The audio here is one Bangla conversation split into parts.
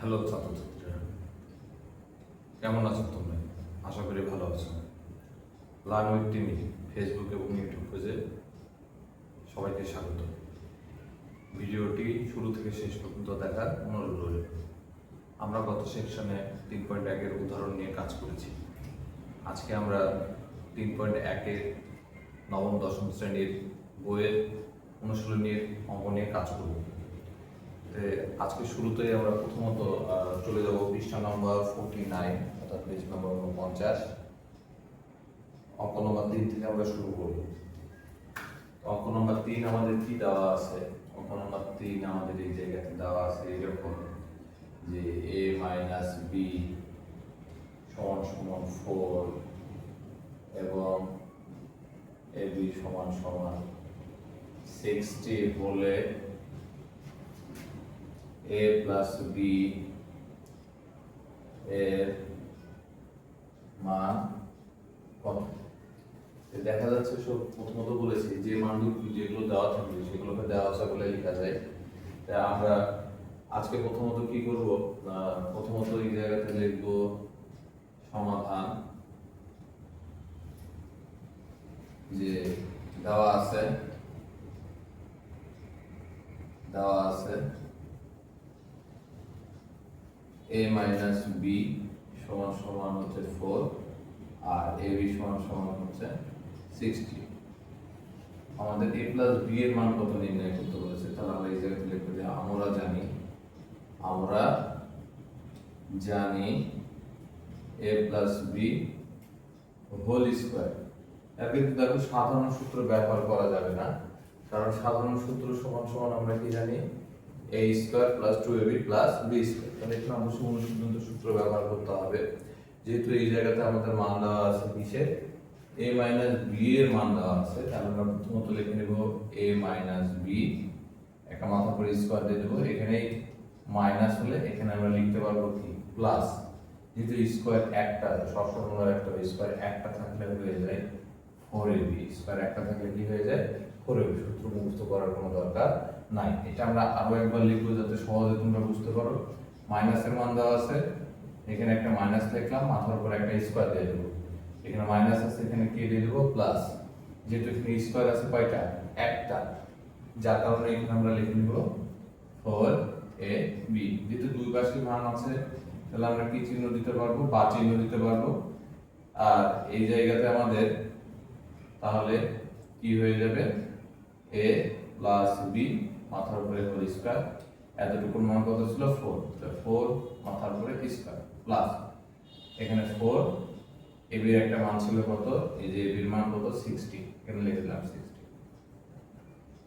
হ্যালো ছাত্রছাত্রীরা, কেমন আছো তোমরা? আশা করি ভালো আছো। লার্ন উইথ টিমি ফেসবুক এবং ইউটিউব পেজে সবাইকে স্বাগত। ভিডিওটি শুরু থেকে শেষ পর্যন্ত দেখার অনুরোধ রইল। আমরা গত সেকশনে 3.1-এর উদাহরণ নিয়ে কাজ করেছি। আজকে আমরা 3.1-এর নবম দশম শ্রেণীর বইয়ের অনুশীলনীর অঙ্ক নিয়ে কাজ করব। আজকে শুরুতেই আমরা প্রথমত চলে যাব পৃষ্ঠা নম্বর 49, অর্থাৎ পেজ নম্বর 49, অঙ্ক নম্বর 3 থেকে আমরা শুরু করব। অঙ্ক নম্বর 3 আমাদের কি দেওয়া আছে? অঙ্ক নম্বর 3 আমাদের এই জায়গাতে দেওয়া আছে এরকম যে a - b = 4 এবং ab = 60 হলে a plus b এর মান কত? দেখা যাচ্ছে সব প্রথমত বলেছি যে মানগুলো যেগুলো দেওয়া থাকবে সেগুলোকে দেওয়া আছে বলে লেখা যায়। তা আমরা আজকে প্রথমত কি করব? প্রথমত এই জায়গাতে লিখব সমাধান, যে দেওয়া আছে a minus b সমান হচ্ছে 4 আর ab সমান হচ্ছে 60। আমাদের a plus b এর মান কত নির্ণয় করতে বলেছে, তাহলে আমরা এই জায়গাতে লিখব যে আমরা জানি a plus b whole square. এর কিন্তু দেখো সাধারণ সূত্র ব্যবহার করা যাবে না, কারণ সাধারণ সূত্র সমান আমরা কি জানি a square plus 2ab plus b square. তাহলে এখানে অবশ্যই অনুসিদ্ধান্ত সূত্র ব্যবহার করতে হবে। যেহেতু এই জায়গাতে আমাদের মান দেওয়া আছে কিসের, a মাইনাস b এর মান দেওয়া আছে, তাহলে আমরা প্রথমত লিখে নেব a মাইনাস b, একটা মাথা করে স্কয়ার দিয়ে দেবো। এখানে মাইনাস হলে এখানে আমরা লিখতে পারবো কি প্লাস, যেহেতু স্কয়ার একটা সবসময় একটা স্কয়ার একটা থাকলে হয়ে যায় 4ab, স্কয়ার একটা থাকলে কি হয়ে যায় 4ab। সূত্র মুখস্থ করার কোনো দরকার নাই। এটা আমরা আরো একবার লিখবো যাতে সহজে তোমরা বুঝতে পারো। মাইনাসের মান দেওয়া আছে, এখানে একটা মাইনাস লিখলাম, মাথার উপর একটা স্কয়ার দিয়ে দেবো। এখানে মাইনাস আছে, এখানে কি দিয়ে দেবো প্লাস। যেহেতু এখানে স্কয়ার আছে কয়টা, একটা, যার কারণে এখানে আমরা লিখে নেব 4ab। যেহেতু দুই পাশে মান আছে তাহলে আমরা কি চিহ্ন দিতে পারবো, বা চিহ্ন দিতে পারবো। আর এই জায়গাতে আমাদের তাহলে কি হয়ে যাবে a প্লাস b মাথার উপরে হোল স্কয়ার, এতটুকুর মান কত ছিল 4, তাহলে 4 মাথার উপরে স্কয়ার প্লাস এখানে 4 ab এর একটা মান ছিল কত, এই যে ab এর মান কত 60, এখানে লিখে দিলাম 60।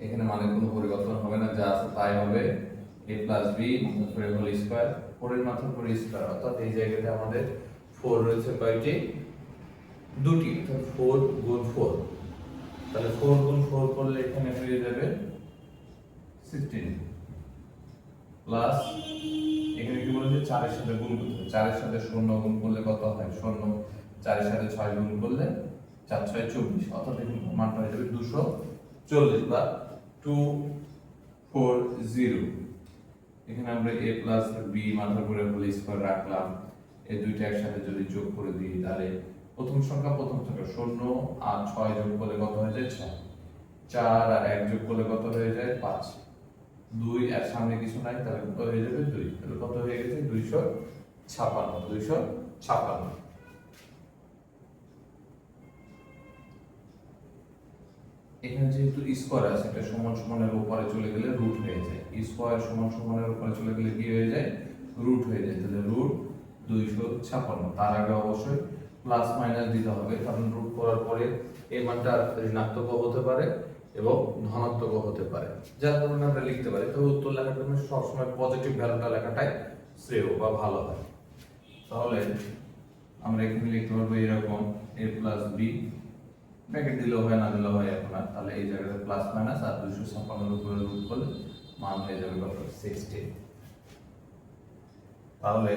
এখানে মানের কোনো পরিবর্তন হবে না, যা আছে তাই হবে a প্লাস b মাথার উপরে হোল স্কয়ার, 4 এর মাথার উপরে স্কয়ার, অর্থাৎ এই জায়গাতে আমাদের 4 রয়েছে কয়টি, দুটি, অর্থাৎ 4 গুণ 4। তাহলে 4 গুণ 4 করলে এখানে হয়ে যাবে 16 প্লাস এখানে কি বলেছে 4 এর সাথে গুণ করতে হবে, 4 এর সাথে 0 গুণ করলে কত হয় 0, 4 এর সাথে 6 গুণ করলে 4 6 24, অর্থাৎ এখানে মানটা হয়ে যাবে 240 বা 240। এখানে আমরা a প্লাস b মাথার উপরে হোল স্কয়ার রাখলাম, এই দুইটা একসাথে যদি যোগ করে দিই তাহলে প্রথম সংখ্যা 0 আর 6 যোগ করলে কত হয়ে যায় 6, 4 আর 1 যোগ করলে কত হয়ে যায় 5, 2 আর সামনে কিছু নাই তাহলে কত হয়ে যাবে 2, তাহলে কত হয়ে গেছে 256। এখানে যেহেতু স্কয়ার আছে, এটা সমানের উপরে চলে গেলে রুট হয়ে যায়, স্কয়ার সমানের উপরে চলে গেলে কি হয়ে যায় রুট হয়ে যায়, তাহলে রুট 256। তার আগে অবশ্যই প্লাস মাইনাস দিতে হবে, কারণ রুট করার পরে এই মানটা ঋণাত্মক হতে পারে এবং ধনাত্মক হতে পারে, যার কারণে আমরা লিখতে পারি। তবে উত্তর লেখার জন্য সবসময় পজিটিভ ভ্যালুটা লেখাটাই শ্রেয় বা ভালো হয়। তাহলে আমরা এখানে লিখতে পারবো এরকম a প্লাস b, ব্র্যাকেট দিলেও হয় না দিলেও হয় এখন আর, তাহলে এই জায়গাতে প্লাস মাইনাস আর 256 এর উপরে রুট করলে মান হয়ে যাবে কত 60। তাহলে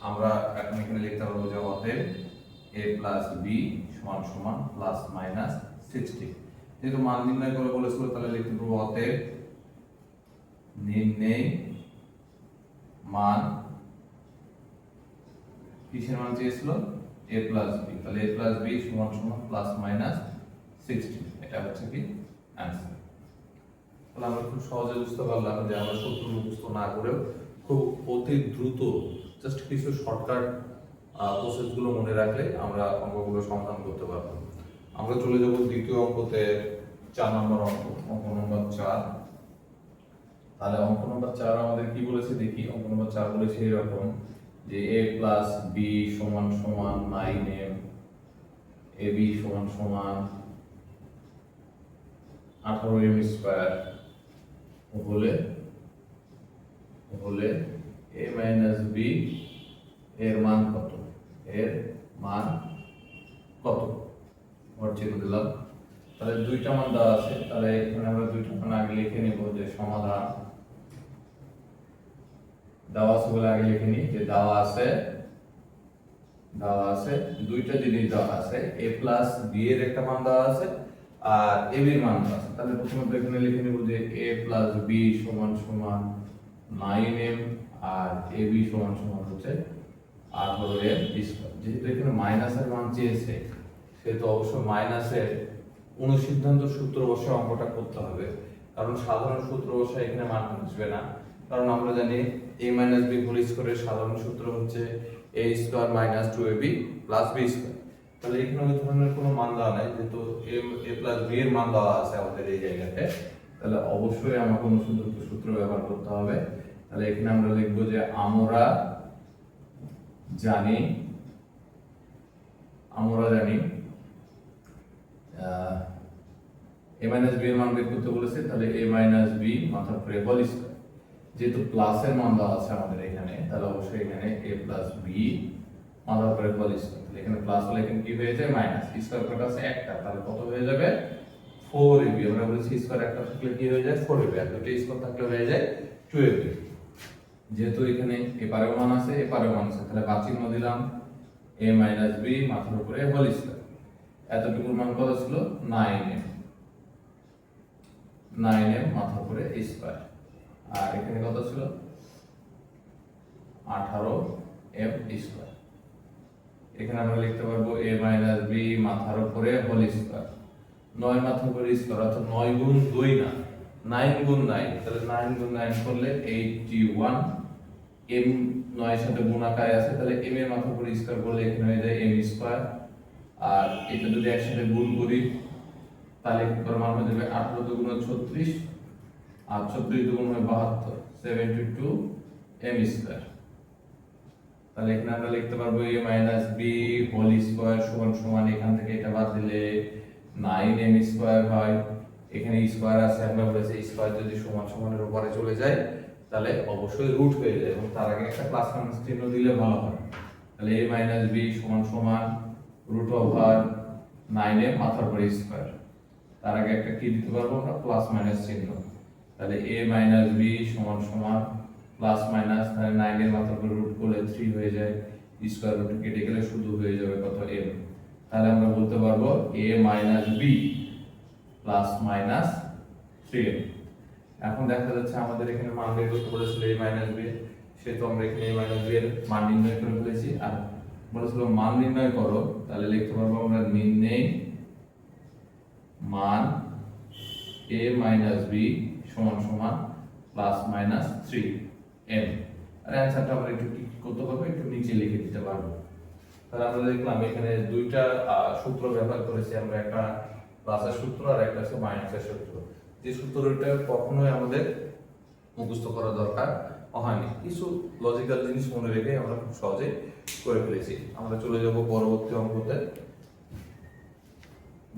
আমরা এখন এখানে লিখতে পারবো যে অতএব a প্লাস b সমান প্লাস মাইনাস 60। যেহেতু মান নির্ণয় করে বলেছিল তাহলে লিখতে পারবো অতএব নির্ণয় মান কিসের মান চেয়েছিল a প্লাস b, তাহলে a প্লাস b সমান সমান প্লাস মাইনাস 16, এটা হচ্ছে কি অ্যান্সার। তাহলে আমরা খুব সহজে বুঝতে পারলাম যে আমরা সূত্র মুখস্থ না করেও খুব অতি দ্রুত জাস্ট কিছু শর্টকাট প্রসেসগুলো মনে রাখলে আমরা অঙ্কগুলো সমাধান করতে পারবো। আমরা চলে যাব দ্বিতীয় অঙ্কতে, 4 নম্বর অঙ্ক, অঙ্ক নম্বর 4। তাহলে অঙ্ক নম্বর 4 আমাদের কি বলেছে দেখি। অঙ্ক নম্বর 4 বলেছে এরকম যে a প্লাস b সমান সমান 9m, ab সমান সমান 18m স্কয়ার হলে a মাইনাস b এর মান কত, এর মান কত, ঘর চিহ্ন দিলাম। তাহলে দুইটা মান দেওয়া আছে, তাহলে এখানে আমরা দুইটা মান আগে লিখে নেব যে সমাধান দেওয়া আছে বলে আগে লিখে নিই যে দেওয়া আছে দুইটা জিনিস দেওয়া আছে, a প্লাস b এর একটা মান দেওয়া আছে আর ab এর মান দেওয়া আছে। তাহলে প্রথমে তো এখানে লিখে নেব যে a প্লাস b সমান সমান 9m আর ab সমান সমান হচ্ছে 18m স্কয়ার। যেহেতু এখানে মাইনাসের মান চেয়েছে সেহেতু অবশ্যই মাইনাসের অনুসিদ্ধান্ত সূত্র বসে অঙ্কটা করতে হবে, কারণ সাধারণ সূত্র বসে এখানে মান আসবে না। কারণ আমরা জানি a মাইনাস b হোল স্কয়ারের সাধারণ সূত্র হচ্ছে a square minus 2ab plus b square. তাহলে এখানে ওই ধরনের কোনো মান দেওয়া নাই, যেহেতু a প্লাস b এর মান দেওয়া আছে আমাদের এই জায়গাতে, তাহলে অবশ্যই আমাকে অনুসিদ্ধান্ত সূত্র ব্যবহার করতে হবে। তাহলে এখানে আমরা লিখব যে আমরা জানি a মাইনাস b এর মান বের করতে বলেছে, তাহলে a মাইনাস b মাথার উপরে হোল স্কয়ার। যেহেতু প্লাসের মান দেওয়া আছে আমাদের এখানে, তাহলে অবশ্যই এখানে a প্লাস b মাথার উপরে হোল স্কয়ার। তাহলে এখানে প্লাস হলে এখানে কি হয়ে যায় মাইনাস, স্কয়ার কত আছে একটা, তাহলে কত হয়ে যাবে 4ab। আমরা বলেছি স্কয়ার একটা থাকলে কি হয়ে যায় 4ab, আর দুটো স্কয়ার থাকলে হয়ে যায় 2ab। যেহেতু এখানে এপারেও মান আছে এপারেও মান আছে, তাহলে বাকি চিহ্ন দিলাম a মাইনাস b মাথার উপরে হোল স্কয়ার। এতটুকুর মান কত ছিল 9m মাথার উপরে স্কয়ার, আর এখানে কত ছিল 18m স্কয়ার। এখানে আমরা লিখতে পারবো a মাইনাস b মাথার উপরে হোল স্কয়ার, 9 মাথার উপরে স্কয়ার অর্থাৎ 9 গুণ 2 না 9 গুণ 9, তাহলে 9 গুণ 9 করলে 81, m 9 এর সাথে গুণ আকারে আছে, তাহলে m এর মাথার উপরে স্কয়ার করলে এখানে হয়ে যায় m স্কয়ার। আর এটা যদি একসাথে গুণ করি তাহলে এর মান হয়ে যাবে 18 দুগুণ 36 আর 36 দুগুণ হয় 72, 72m স্কয়ার। তাহলে এখানে আমরা লিখতে পারবো a minus b whole square সমান সমান এখান থেকে এটা বাদ দিলে 9m স্কয়ার হয়। এখানে স্কয়ার আছে, আমরা বলেছি স্কয়ার যদি সমান সমানের উপরে চলে যায় তাহলে অবশ্যই রুট হয়ে যায়, এবং তার আগে একটা প্লাস মাইনাস চিহ্ন দিলে ভালো হয়। তাহলে a মাইনাস b সমান সমান রুট ওভার 9m মাথার উপরে স্কয়ার, তার আগে একটা কি দিতে পারবো আমরা প্লাস মাইনাস চিহ্ন। তাহলে a মাইনাস b সমান সমান প্লাস মাইনাস, তাহলে 9 এর মাথার উপরে রুট করলে 3 হয়ে যায়, স্কয়ার রুট কেটে গেলে শুধু হয়ে যাবে কত m। তাহলে আমরা বলতে পারবো a minus b plus minus 3m। এখন দেখা যাচ্ছে আমাদের এখানে মান বের করতে বলেছিল a মাইনাস b, সেহেতু আমরা এখানে a মাইনাস b এর মান নির্ণয় করে ফেলেছি। আর বলেছিল মান নির্ণয় করো, তাহলে লিখতে পারবো আমরা নির্ণয় মান a মাইনাস b সমান সমান প্লাস মাইনাস 3m। আর অ্যানসারটা আমরা একটু কি করতে পারবো, একটু নিচে লিখে দিতে পারবো। তাহলে আমরা দেখলাম এখানে দুইটা সূত্র ব্যবহার করেছি আমরা, একটা প্লাসের সূত্র আর একটা হচ্ছে মাইনাসের সূত্র। যে সূত্রটা কখনোই আমাদের মুখস্থ করা দরকার হয়নি, কিছু লজিক্যাল জিনিস মনে রেখে আমরা খুব সহজে করে ফেলেছি। আমরা চলে যাব পরবর্তী অঙ্কতে,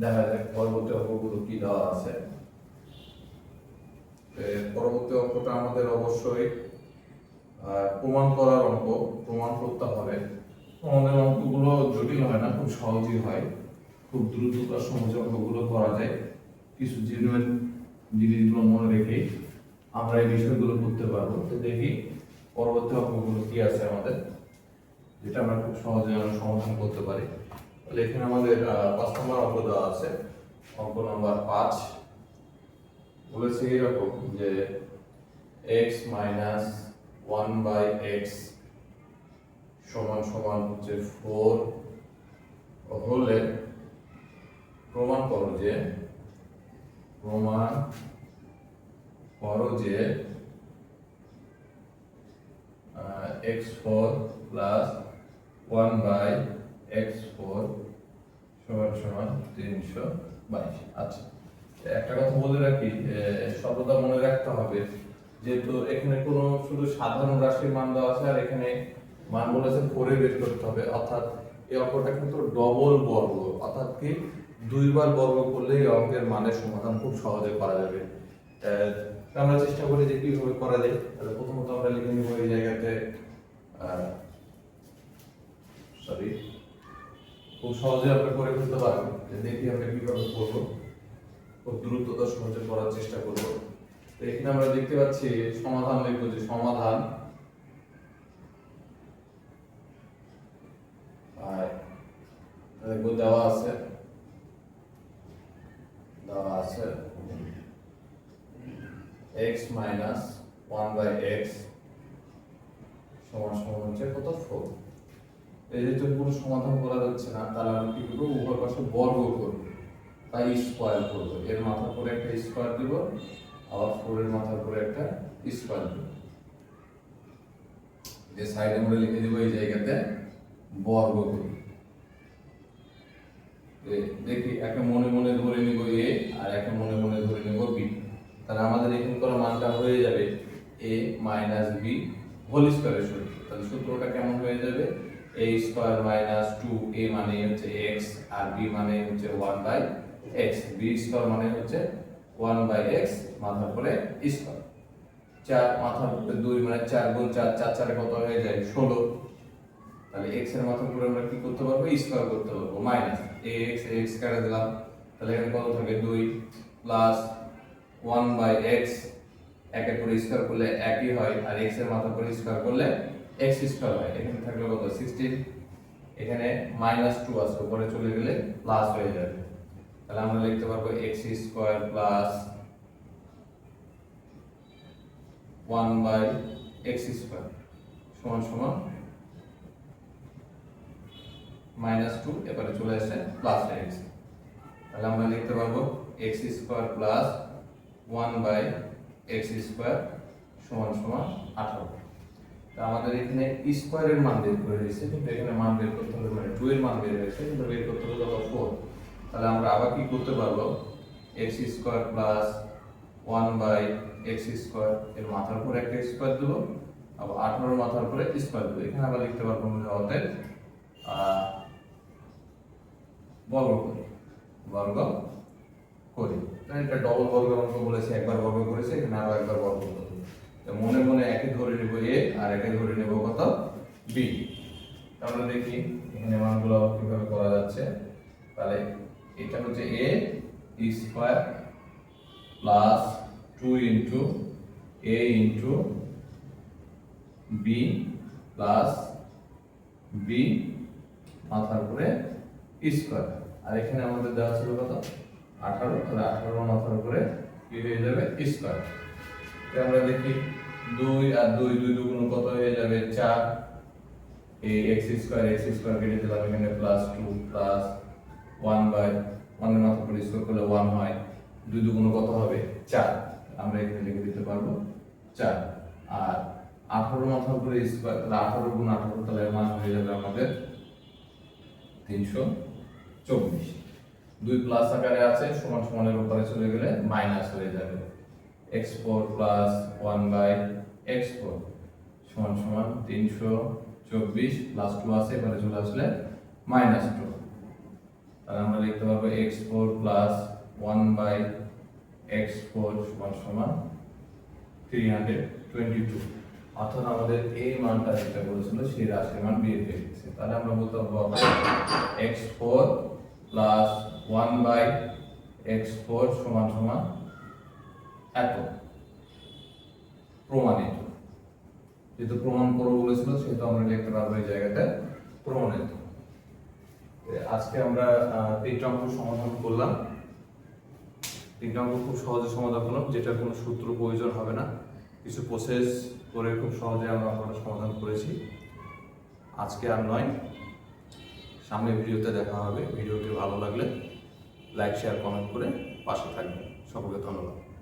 দেখা যাক পরবর্তী অঙ্কগুলো কি দেওয়া আছে। পরবর্তী অঙ্কটা আমাদের অবশ্যই প্রমাণ করার অঙ্ক, প্রমাণ করতে হবে। আমাদের অঙ্কগুলো জটিল হয় না, খুব সহজই হয়, খুব দ্রুত বা সহজে অঙ্কগুলো করা যায়। কিছু জেনুইন জিনিসগুলো মনে রেখে আমরা এই বিষয়গুলো করতে পারবো। তো দেখি পরবর্তী অঙ্কগুলো কি আছে আমাদের, যেটা আমরা খুব সহজে সমাধান করতে পারি। তাহলে এখানে আমাদের 5 নম্বর অঙ্ক দেওয়া আছে, অঙ্ক নাম্বার 5 বলেছে এরকম যে x মাইনাস 1/x সমান সমান হচ্ছে 4 হলে প্রমাণ করো যে x4 plus 1/x4 সমান সমান 322। আচ্ছা, একটা কথা বলে রাখি, সর্বদা মনে রাখতে হবে যেহেতু এখানে কোনো শুধু সাধারণ রাশির মান দেওয়া আছে আর এখানে মান বলেছে 4 এ বের করতে হবে, অর্থাৎ এই অঙ্কটা কিন্তু ডবল বর্গ, অর্থাৎ কি দুইবার বর্গ করলে এই অঙ্কের মানের সমাধান খুব সহজে করা যাবে। আমরা চেষ্টা করি যে কিভাবে করা যায়। তাহলে প্রথমত আমরা লিখে নিব এই জায়গাতে খুব সহজে আমরা করে ফেলতে পারবো। দেখি আমরা কিভাবে করবো, খুব দ্রুত সহজে করার চেষ্টা করবো। তো এখানে আমরা দেখতে পাচ্ছি সমাধান লিখবো, যে সমাধান দেওয়া আছে x minus 1/x সমান সমান হচ্ছে কত 4। এই যেহেতু কোনো সমাধান করা যাচ্ছে না, তাহলে আমরা কি করবো, উভয় পাশে বর্গ করব, তাই স্কয়ার করব। এর মাথার উপরে একটা স্কয়ার দিব, আবার 4 এর মাথার উপরে একটা স্কয়ার দিব। যে সাইডে আমরা লিখে দিব এই জায়গাতে বর্গ করব। দেখি একে মনে মনে ধরে নিব a আর একে মনে মনে ধরে নিব b। তাহলে আমাদের এখানে করা মানটা হয়ে যাবে a minus b হোল স্কয়ারের সূত্র। তাহলে সূত্রটা কেমন হয়ে যাবে, a স্কয়ার মাইনাস 2a মানে হচ্ছে x আর b মানে হচ্ছে 1/x, b স্কয়ার মানে হচ্ছে 1/x মাথার উপরে স্কয়ার, 4 মাথার উপরে 2 মানে 4 গুণ 4, 4 4 এ কত হয়ে যায় 16। তাহলে x এর মাথার উপরে আমরা কি করতে পারবো, স্কয়ার করতে পারবো, মাইনাস ax কেটে দিলাম, তাহলে এখানে কত থাকে 2 প্লাস 1/x, একের উপরে স্কয়ার করলে একই হয়, আর x এর মাথার উপরে স্কয়ার করলে x স্কয়ার হয়। এখানে থাকলো কত 16, এখানে -2 আছে, উপরে চলে গেলে প্লাস হয়ে যাবে। তাহলে আমরা লিখতে পারবো x square plus 1/x square সমান সমান -2, এবারে চলে আসছে প্লাস হয়ে গেছে। তাহলে আমরা লিখতে পারবো x square plus 1/x square সমান সমান 18। তো আমাদের এখানে স্কয়ারের মান বের করে দিয়েছে, কিন্তু এখানে মান বের করতে হবে, মানে 2 এর মান বের হয়েছে, কিন্তু বের করতে হবে কত 4। তাহলে আমরা আবার কি করতে পারবো, x square plus 1/x square এর মাথার উপরে একটা স্কয়ার দেব, আবার 18 এর মাথার উপরে স্কয়ার দেব। এখানে আমরা লিখতে পারবো অতএব বর্গ করি। তাই এটা ডবল বর্গ অঙ্ক বলেছে, একবার বর্গ করেছে, এখানে আরো একবার বর্গ করতে। তো মনে মনে একে ধরে নেব a আর একে ধরে নেব কত b। আমরা দেখি এখানে মানগুলো কিভাবে করা যাচ্ছে। তাহলে এটা হচ্ছে a square plus 2 into a into b plus b মাথার উপরে স্কয়ার, আর এখানে আমাদের দেওয়া ছিল কত 18, তাহলে 18 মাথার উপরে কি হয়ে যাবে স্কয়ার। তো আমরা দেখি 2 আর 2 2 দুগুণ কত হয়ে যাবে 4, এই x স্কয়ার কেটে দিলাম, এখানে প্লাস 2 প্লাস 1/1 এর মাথার উপরে স্কয়ার করলে 1 হয়, 2 দুগুণ কত হবে 4, আমরা এখানে লিখে দিতে পারবো 4। আর 18 মাথার উপরে স্কয়ার, তাহলে 18 গুণ 18, তাহলে এর মান হয়ে যাবে আমাদের 324। 2 প্লাস আকারে আছে, সমান সমানের উপরে চলে গেলে মাইনাস হয়ে যাবে, x4 প্লাস 1/x4 সমান সমান 324 প্লাস 2 আছে, এবারে চলে আসলে -2। তাহলে আমরা লিখতে পারবো x4 প্লাস 1/x4 সমান সমান 322। অর্থাৎ আমাদের এই মানটা যেটা বলেছিল সেই রাশির মান বের হয়ে গেছে। তাহলে আমরা বলতে পারবো x4 প্লাস 1/x4 সমান সমান এত। প্রমাণিত, যেহেতু প্রমাণ করবো বলেছিল সেহেতু আমরা লিখতে পারবো এই জায়গাতে প্রমাণিত। আজকে আমরা 3টা অঙ্ক সমাধান করলাম। 3টা অঙ্ক খুব সহজে সমাধান করলাম, যেটা কোনো সূত্র প্রয়োজন হবে না, কিছু প্রসেস করে খুব সহজে আমরা অঙ্কটা সমাধান করেছি। আজকে আর নয়, সামনের ভিডিওতে দেখা হবে। ভিডিওটি ভালো লাগলে লাইক শেয়ার কমেন্ট করে পাশে থাকবেন। সকলকে ধন্যবাদ।